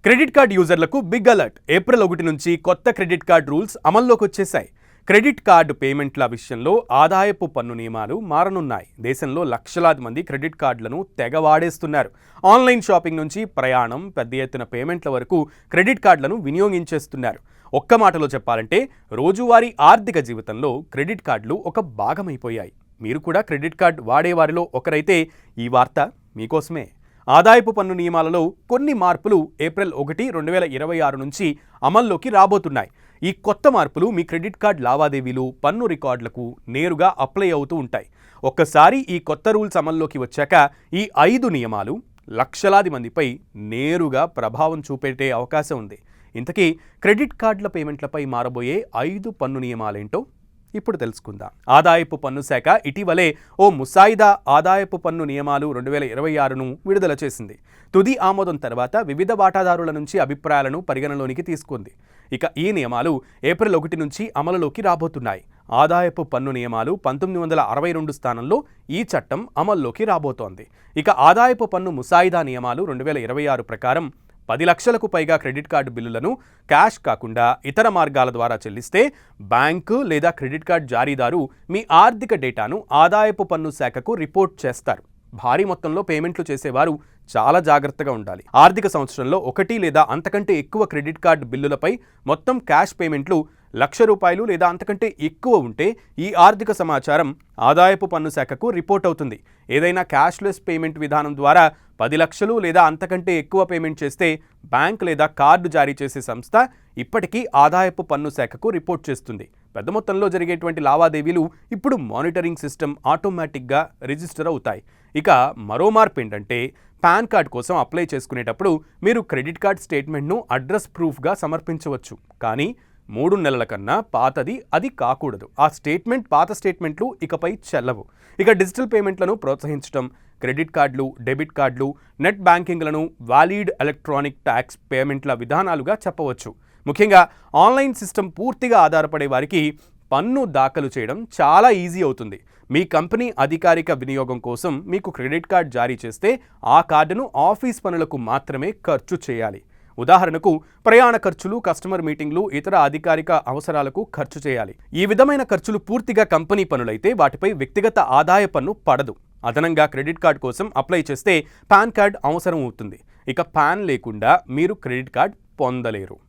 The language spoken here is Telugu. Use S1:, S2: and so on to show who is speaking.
S1: క్రెడిట్ కార్డ్ యూజర్లకు బిగ్ అలర్ట్. ఏప్రిల్ 1 నుంచి కొత్త క్రెడిట్ కార్డ్ రూల్స్ అమల్లోకి వచ్చేశాయి. క్రెడిట్ కార్డు పేమెంట్ల విషయంలో ఆదాయపు పన్ను నియమాలు మారనున్నాయి. దేశంలో లక్షలాది మంది క్రెడిట్ కార్డులను తెగ వాడేస్తున్నారు. ఆన్లైన్ షాపింగ్ నుంచి ప్రయాణం, పెద్ద ఎత్తున పేమెంట్ల వరకు క్రెడిట్ కార్డులను వినియోగించేస్తున్నారు. ఒక్క మాటలో చెప్పాలంటే రోజువారీ ఆర్థిక జీవితంలో క్రెడిట్ కార్డులు ఒక భాగమైపోయాయి. మీరు కూడా క్రెడిట్ కార్డు వాడేవారిలో ఒకరైతే ఈ వార్త మీకోసమే. ఆదాయపు పన్ను నియమాలలో కొన్ని మార్పులు ఏప్రిల్ 1, 2026 నుంచి అమల్లోకి రాబోతున్నాయి. ఈ కొత్త మార్పులు మీ క్రెడిట్ కార్డ్ లావాదేవీలు, పన్ను రికార్డులకు నేరుగా అప్లై అవుతూ ఉంటాయి. ఒక్కసారి ఈ కొత్త రూల్స్ అమల్లోకి వచ్చాక ఈ 5 నియమాలు లక్షలాది మందిపై నేరుగా ప్రభావం చూపెట్టే అవకాశం ఉంది. ఇంతకీ క్రెడిట్ కార్డుల పేమెంట్లపై మారబోయే 5 పన్ను నియమాలేంటో ఇప్పుడు తెలుసుకుందాం. ఆదాయపు పన్ను శాఖ ఇటీవలే ఓ ముసాయిదా ఆదాయపు పన్ను నియమాలు 2026ను విడుదల చేసింది. తుది ఆమోదం తర్వాత వివిధ వాటాదారుల నుంచి అభిప్రాయాలను పరిగణలోనికి తీసుకుంది. ఇక ఈ నియమాలు ఏప్రిల్ 1 నుంచి అమలులోకి రాబోతున్నాయి. ఆదాయపు పన్ను నియమాలు 1962 స్థానంలో ఈ చట్టం అమల్లోకి రాబోతోంది. ఇక ఆదాయపు పన్ను ముసాయిదా నియమాలు 2026 ప్రకారం 10 లక్షలకు పైగా క్రెడిట్ కార్డు బిల్లులను క్యాష్ కాకుండా ఇతర మార్గాల ద్వారా చెల్లిస్తే బ్యాంకు లేదా క్రెడిట్ కార్డు జారీదారు మీ ఆర్థిక డేటాను ఆదాయపు పన్ను శాఖకు రిపోర్ట్ చేస్తారు. భారీ మొత్తంలో పేమెంట్లు చేసేవారు చాలా జాగ్రత్తగా ఉండాలి. ఆర్థిక సంవత్సరంలో 1 లేదా అంతకంటే ఎక్కువ క్రెడిట్ కార్డు బిల్లులపై మొత్తం క్యాష్ పేమెంట్లు ₹1,00,000 లేదా అంతకంటే ఎక్కువ ఉంటే ఈ ఆర్థిక సమాచారం ఆదాయపు పన్ను శాఖకు రిపోర్ట్ అవుతుంది. ఏదైనా క్యాష్లెస్ పేమెంట్ విధానం ద్వారా 10 లక్షలు లేదా అంతకంటే ఎక్కువ పేమెంట్ చేస్తే బ్యాంక్ లేదా కార్డు జారీ చేసే సంస్థ ఇప్పటికీ ఆదాయపు పన్ను శాఖకు రిపోర్ట్ చేస్తుంది. పెద్ద మొత్తంలో జరిగేటువంటి లావాదేవీలు ఇప్పుడు మానిటరింగ్ సిస్టమ్ ఆటోమేటిక్గా రిజిస్టర్ అవుతాయి. ఇక మరో మార్పు ఏంటంటే పాన్ కార్డ్ కోసం అప్లై చేసుకునేటప్పుడు మీరు క్రెడిట్ కార్డ్ స్టేట్మెంట్ను అడ్రస్ ప్రూఫ్గా సమర్పించవచ్చు. కానీ 3 నెలల కన్నా పాతది అది కాకూడదు. ఆ స్టేట్మెంట్ పాత స్టేట్మెంట్లు ఇకపై చెల్లవు. ఇక డిజిటల్ పేమెంట్లను ప్రోత్సహించడం, క్రెడిట్ కార్డులు, డెబిట్ కార్డులు, నెట్ బ్యాంకింగ్లను వాలిడ్ ఎలక్ట్రానిక్ ట్యాక్స్ పేమెంట్ల విధానాలుగా చెప్పవచ్చు. ముఖ్యంగా ఆన్లైన్ సిస్టమ్ పూర్తిగా ఆధారపడే వారికి పన్ను దాఖలు చేయడం చాలా ఈజీ అవుతుంది. మీ కంపెనీ అధికారిక వినియోగం కోసం మీకు క్రెడిట్ కార్డ్ జారీ చేస్తే ఆ కార్డును ఆఫీస్ పనులకు మాత్రమే ఖర్చు చేయాలి. ఉదాహరణకు ప్రయాణ ఖర్చులు, కస్టమర్ మీటింగ్లు, ఇతర అధికారిక అవసరాలకు ఖర్చు చేయాలి. ఈ విధమైన ఖర్చులు పూర్తిగా కంపెనీ పనులైతే వాటిపై వ్యక్తిగత ఆదాయ పన్ను పడదు. అదనంగా క్రెడిట్ కార్డ్ కోసం అప్లై చేస్తే పాన్ కార్డ్ అవసరం అవుతుంది. ఇక పాన్ లేకుండా మీరు క్రెడిట్ కార్డ్ పొందలేరు.